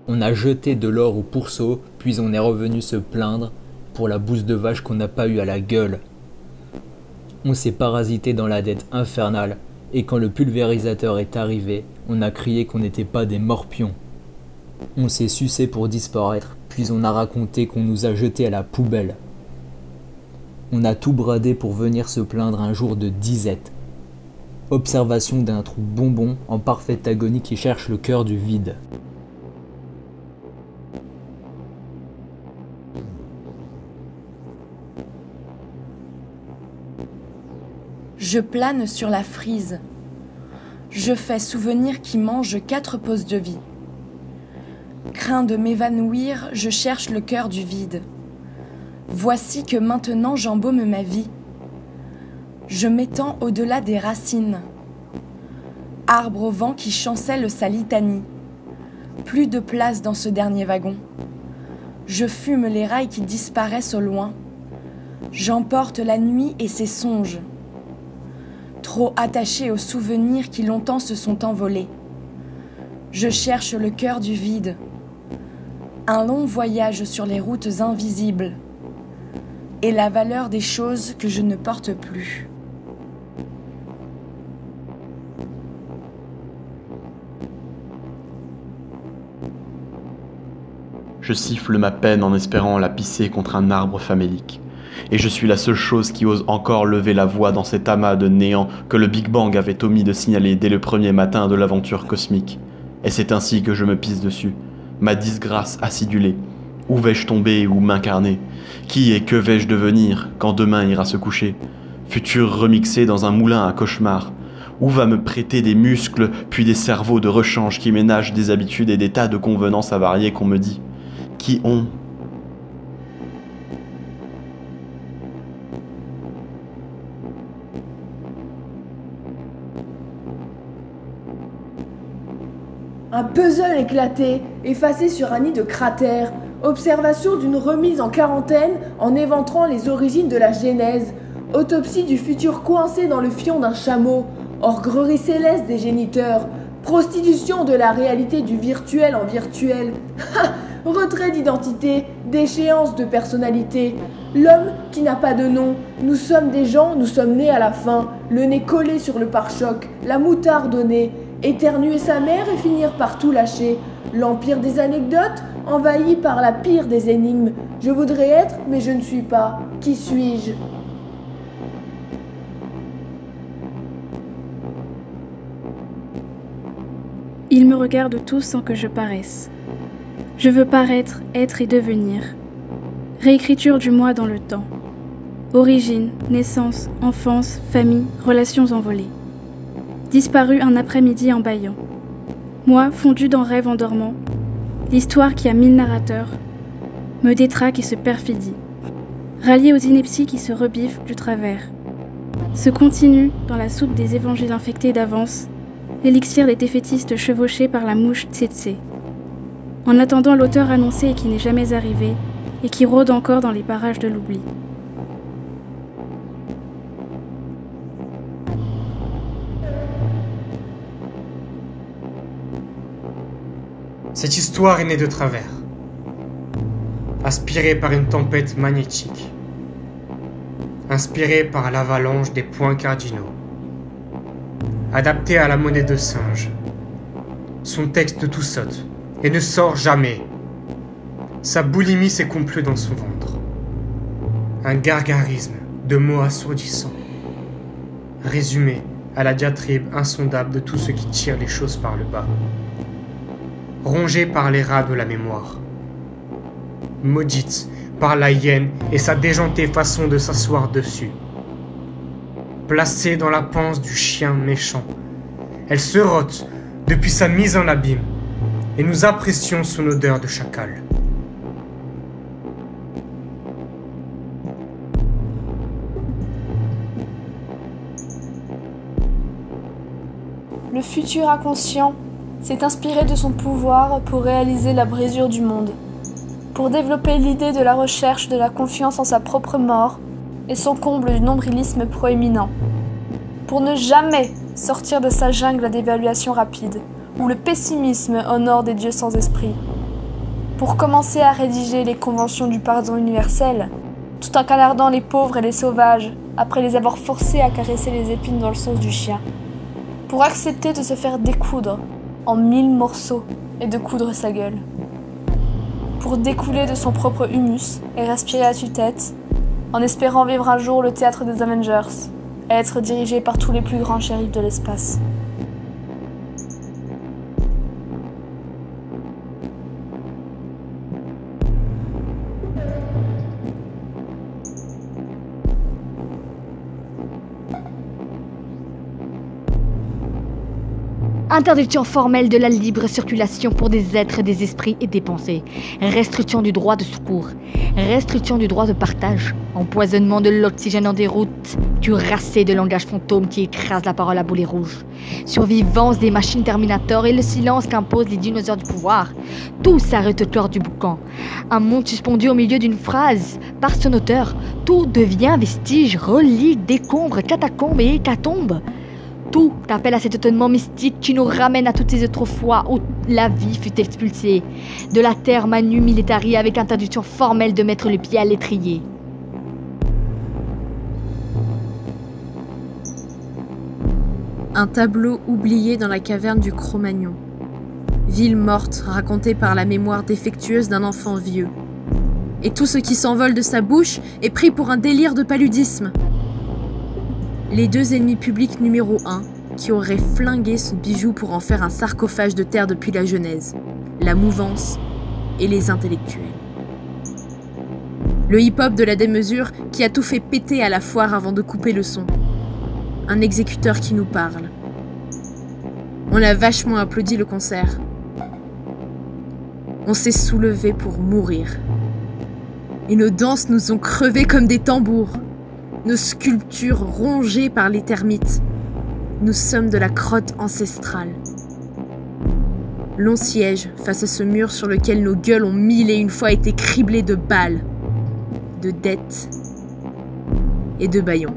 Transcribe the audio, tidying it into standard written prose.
On a jeté de l'or au pourceau, puis on est revenu se plaindre pour la bouse de vache qu'on n'a pas eue à la gueule. On s'est parasité dans la dette infernale, et quand le pulvérisateur est arrivé, on a crié qu'on n'était pas des morpions. On s'est sucé pour disparaître, puis on a raconté qu'on nous a jetés à la poubelle. On a tout bradé pour venir se plaindre un jour de disette. Observation d'un trou bonbon en parfaite agonie qui cherche le cœur du vide. Je plane sur la frise. Je fais souvenir qui mange 4 pauses de vie. Crains de m'évanouir, je cherche le cœur du vide. Voici que maintenant j'embaume ma vie. Je m'étends au-delà des racines. Arbre au vent qui chancelle sa litanie. Plus de place dans ce dernier wagon. Je fume les rails qui disparaissent au loin. J'emporte la nuit et ses songes. Trop attaché aux souvenirs qui longtemps se sont envolés. Je cherche le cœur du vide. Un long voyage sur les routes invisibles. Et la valeur des choses que je ne porte plus. Je siffle ma peine en espérant la pisser contre un arbre famélique. Et je suis la seule chose qui ose encore lever la voix dans cet amas de néant que le Big Bang avait omis de signaler dès le premier matin de l'aventure cosmique. Et c'est ainsi que je me pisse dessus, ma disgrâce acidulée. Où vais-je tomber ou m'incarner? Qui et que vais-je devenir quand demain ira se coucher? Futur remixé dans un moulin à cauchemar. Où va me prêter des muscles puis des cerveaux de rechange qui ménagent des habitudes et des tas de convenances avariées qu'on me dit? Qui ont Un puzzle éclaté, effacé sur un nid de cratère. Observation d'une remise en quarantaine en éventrant les origines de la genèse. Autopsie du futur coincé dans le fion d'un chameau. Orguerie céleste des géniteurs. Prostitution de la réalité du virtuel en virtuel. Retrait d'identité, déchéance de personnalité. L'homme qui n'a pas de nom. Nous sommes des gens, nous sommes nés à la fin. Le nez collé sur le pare-choc, la moutarde au nez. Éternuer sa mère et finir par tout lâcher. L'empire des anecdotes, envahi par la pire des énigmes. Je voudrais être, mais je ne suis pas. Qui suis-je? Ils me regardent tous sans que je paraisse. Je veux paraître, être et devenir. Réécriture du moi dans le temps. Origine, naissance, enfance, famille, relations envolées. Disparu un après-midi en bâillant. Moi, fondu dans rêve endormant. L'histoire qui a 1000 narrateurs me détraque et se perfidie. Rallié aux inepties qui se rebiffent du travers. Se continue dans la soupe des évangiles infectés d'avance, l'élixir des défaitistes chevauchés par la mouche tsetse. En attendant l'auteur annoncé et qui n'est jamais arrivé, et qui rôde encore dans les parages de l'oubli. Cette histoire est née de travers, aspirée par une tempête magnétique, inspirée par l'avalanche des points cardinaux, adaptée à la monnaie de singe. Son texte tout saute et ne sort jamais. Sa boulimie s'est complue dans son ventre. Un gargarisme de mots assourdissants, résumé à la diatribe insondable de tout ce qui tire les choses par le bas. Rongée par les rats de la mémoire, maudite par la hyène et sa déjantée façon de s'asseoir dessus. Placée dans la panse du chien méchant, elle se rote depuis sa mise en abîme, et nous apprécions son odeur de chacal. Le futur inconscient s'est inspiré de son pouvoir pour réaliser la brisure du monde, pour développer l'idée de la recherche de la confiance en sa propre mort et son comble du nombrilisme proéminent, pour ne jamais sortir de sa jungle d'évaluation rapide, où le pessimisme honore des dieux sans esprit. pour commencer à rédiger les conventions du pardon universel, tout en canardant les pauvres et les sauvages, après les avoir forcés à caresser les épines dans le sens du chien, pour accepter de se faire découdre en 1000 morceaux et de coudre sa gueule, pour découler de son propre humus et respirer à tue-tête, en espérant vivre un jour le théâtre des Avengers et être dirigé par tous les plus grands shérifs de l'espace. Interdiction formelle de la libre circulation pour des êtres, des esprits et des pensées. Restriction du droit de secours. Restriction du droit de partage. Empoisonnement de l'oxygène en déroute. Cuirassé de langage fantôme qui écrase la parole à boulet rouge. Survivance des machines Terminator et le silence qu'imposent les dinosaures du pouvoir. Tout s'arrête au cœur du boucan. Un monde suspendu au milieu d'une phrase. Par son auteur, tout devient vestige, relique, décombre, catacombe et hécatombe. Tout appelle à cet étonnement mystique qui nous ramène à toutes ces autres fois où la vie fut expulsée de la terre manu militari avec interdiction formelle de mettre le pied à l'étrier. Un tableau oublié dans la caverne du Cro-Magnon. Ville morte racontée par la mémoire défectueuse d'un enfant vieux. Et tout ce qui s'envole de sa bouche est pris pour un délire de paludisme. Les deux ennemis publics numéro 1 qui auraient flingué ce bijou pour en faire un sarcophage de terre depuis la Genèse, la mouvance et les intellectuels. Le hip-hop de la démesure qui a tout fait péter à la foire avant de couper le son. Un exécuteur qui nous parle. On a vachement applaudi le concert. On s'est soulevé pour mourir. Et nos danses nous ont crevés comme des tambours. Nos sculptures rongées par les termites. Nous sommes de la crotte ancestrale. L'on siège face à ce mur sur lequel nos gueules ont 1001 fois été criblées de balles, de dettes et de bâillons.